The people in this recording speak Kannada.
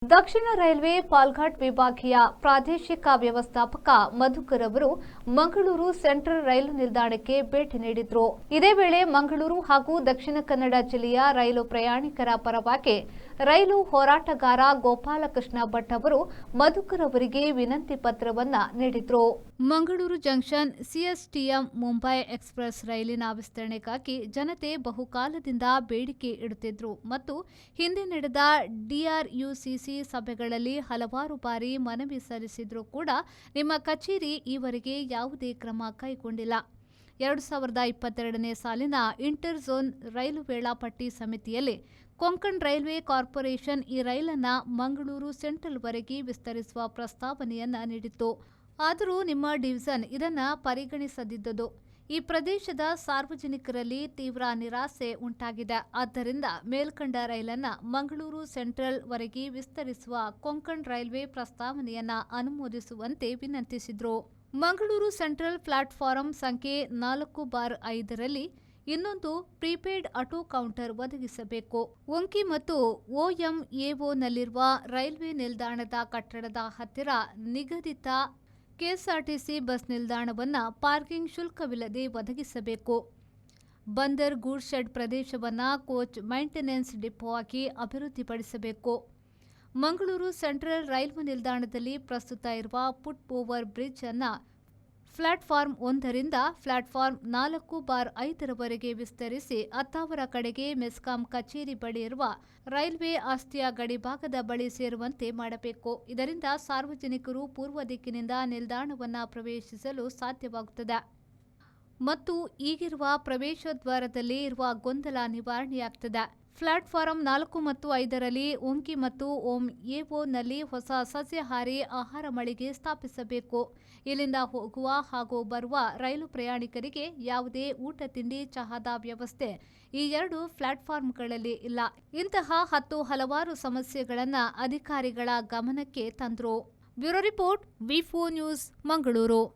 ದಕ್ಷಿಣ ರೈಲ್ವೆ ಪಾಲ್ಘಾಟ್ ವಿಭಾಗೀಯ ಪ್ರಾದೇಶಿಕ ವ್ಯವಸ್ಥಾಪಕ ಮಧುಕರ್ ಅವರು ಮಂಗಳೂರು ಸೆಂಟ್ರಲ್ ರೈಲು ನಿಲ್ದಾಣಕ್ಕೆ ಭೇಟಿ ನೀಡಿದರು. ಇದೇ ವೇಳೆ ಮಂಗಳೂರು ಹಾಗೂ ದಕ್ಷಿಣ ಕನ್ನಡ ಜಿಲ್ಲೆಯ ರೈಲು ಪ್ರಯಾಣಿಕರ ಪರವಾಗಿ ರೈಲು ಹೋರಾಟಗಾರ ಗೋಪಾಲಕೃಷ್ಣ ಭಟ್ ಅವರು ಮಧುಕರ್ ಅವರಿಗೆ ವಿನಂತಿ ಪತ್ರವನ್ನು ನೀಡಿದರು. ಮಂಗಳೂರು ಜಂಕ್ಷನ್ ಸಿಎಸ್ಟಿಎಂ ಮುಂಬೈ ಎಕ್ಸ್‌ಪ್ರೆಸ್ ರೈಲಿನ ವಿಸ್ತರಣೆಗಾಗಿ ಜನತೆ ಬಹುಕಾಲದಿಂದ ಬೇಡಿಕೆ ಇಡುತ್ತಿದ್ದರು ಮತ್ತು ಹಿಂದೆ ನಡೆದ ಡಿಆರ್ಯುಸಿಸಿ ಸಭೆಗಳಲ್ಲಿ ಹಲವಾರು ಬಾರಿ ಮನವಿ ಸಲ್ಲಿಸಿದ್ರೂ ಕೂಡ ನಿಮ್ಮ ಕಚೇರಿ ಈವರೆಗೆ ಯಾವುದೇ ಕ್ರಮ ಕೈಗೊಂಡಿಲ್ಲ. 2022ನೇ ಸಾಲಿನ ಇಂಟರ್ ಝೋನ್ ರೈಲು ವೇಳಾಪಟ್ಟಿ ಸಮಿತಿಯಲ್ಲಿ ಕೊಂಕಣ್ ರೈಲ್ವೆ ಕಾರ್ಪೊರೇಷನ್ ಈ ರೈಲನ್ನು ಮಂಗಳೂರು ಸೆಂಟ್ರಲ್ವರೆಗೆ ವಿಸ್ತರಿಸುವ ಪ್ರಸ್ತಾವನೆಯನ್ನ ನೀಡಿತ್ತು. ಆದರೂ ನಿಮ್ಮ ಡಿವಿಷನ್ ಇದನ್ನು ಪರಿಗಣಿಸದಿದ್ದುದು ಈ ಪ್ರದೇಶದ ಸಾರ್ವಜನಿಕರಲ್ಲಿ ತೀವ್ರ ನಿರಾಸೆ ಉಂಟಾಗಿದೆ. ಆದ್ದರಿಂದ ಮೇಲ್ಕಂಡ ರೈಲನ್ನು ಮಂಗಳೂರು ಸೆಂಟ್ರಲ್ ವರೆಗೆ ವಿಸ್ತರಿಸುವ ಕೊಂಕಣ್ ರೈಲ್ವೆ ಪ್ರಸ್ತಾವನೆಯನ್ನ ಅನುಮೋದಿಸುವಂತೆ ವಿನಂತಿಸಿದರು. ಮಂಗಳೂರು ಸೆಂಟ್ರಲ್ ಪ್ಲಾಟ್ಫಾರಂ ಸಂಖ್ಯೆ 4/5ರಲ್ಲಿ ಇನ್ನೊಂದು ಪ್ರೀಪೇಯ್ಡ್ ಆಟೋ ಕೌಂಟರ್ ಒದಗಿಸಬೇಕು. ಒಂಕಿ ಮತ್ತು ಒಎಂಎಒನಲ್ಲಿರುವ ರೈಲ್ವೆ ನಿಲ್ದಾಣದ ಕಟ್ಟಡದ ಹತ್ತಿರ ನಿಗದಿತ ಕೆಎಸ್ಆರ್ಟಿಸಿ ಬಸ್ ನಿಲ್ದಾಣವನ್ನು ಪಾರ್ಕಿಂಗ್ ಶುಲ್ಕವಿಲ್ಲದೆ ಒದಗಿಸಬೇಕು. ಬಂದರ್ ಗೂಡ್ ಶೆಡ್ ಪ್ರದೇಶವನ್ನು ಕೋಚ್ ಮೈಂಟೆನೆನ್ಸ್ ಡಿಪೋ ಆಗಿ ಅಭಿವೃದ್ಧಿಪಡಿಸಬೇಕು. ಮಂಗಳೂರು ಸೆಂಟ್ರಲ್ ರೈಲ್ವೆ ನಿಲ್ದಾಣದಲ್ಲಿ ಪ್ರಸ್ತುತ ಇರುವ ಫುಟ್ ಓವರ್ ಬ್ರಿಡ್ಜ್ ಅನ್ನು ಪ್ಲಾಟ್ಫಾರ್ಮ್ 1ರಿಂದ ಪ್ಲಾಟ್ಫಾರ್ಮ್ 4/5ರವರೆಗೆ ವಿಸ್ತರಿಸಿ ಅತ್ತಾವರ ಕಡೆಗೆ ಮೆಸ್ಕಾಂ ಕಚೇರಿ ಬಳಿ ಇರುವ ರೈಲ್ವೆ ಆಸ್ತಿಯ ಗಡಿಭಾಗದ ಬಳಿ ಸೇರುವಂತೆ ಮಾಡಬೇಕು. ಇದರಿಂದ ಸಾರ್ವಜನಿಕರು ಪೂರ್ವ ದಿಕ್ಕಿನಿಂದ ನಿಲ್ದಾಣವನ್ನು ಪ್ರವೇಶಿಸಲು ಸಾಧ್ಯವಾಗುತ್ತದೆ ಮತ್ತು ಈಗಿರುವ ಪ್ರವೇಶ ದ್ವಾರದಲ್ಲಿ ಇರುವ ಗೊಂದಲ ನಿವಾರಣೆಯಾಗುತ್ತದೆ. ಪ್ಲಾಟ್ಫಾರಂ 4 ಮತ್ತು 5ರಲ್ಲಿ ಒಂಕಿ ಮತ್ತು ಒಎಂಎಒನಲ್ಲಿ ಹೊಸ ಸಸ್ಯಾಹಾರಿ ಆಹಾರ ಮಳಿಗೆ ಸ್ಥಾಪಿಸಬೇಕು. ಇಲ್ಲಿಂದ ಹೋಗುವ ಹಾಗೂ ಬರುವ ರೈಲು ಪ್ರಯಾಣಿಕರಿಗೆ ಯಾವುದೇ ಊಟ ತಿಂಡಿ ಚಹಾದ ವ್ಯವಸ್ಥೆ ಈ 2 ಪ್ಲಾಟ್ಫಾರ್ಮ್ಗಳಲ್ಲಿ ಇಲ್ಲ. ಇಂತಹ ಹಲವಾರು ಸಮಸ್ಯೆಗಳನ್ನು ಅಧಿಕಾರಿಗಳ ಗಮನಕ್ಕೆ ತಂದರು. ಬ್ಯೂರೋ ರಿಪೋರ್ಟ್ ವಿ4 ನ್ಯೂಸ್ ಮಂಗಳೂರು.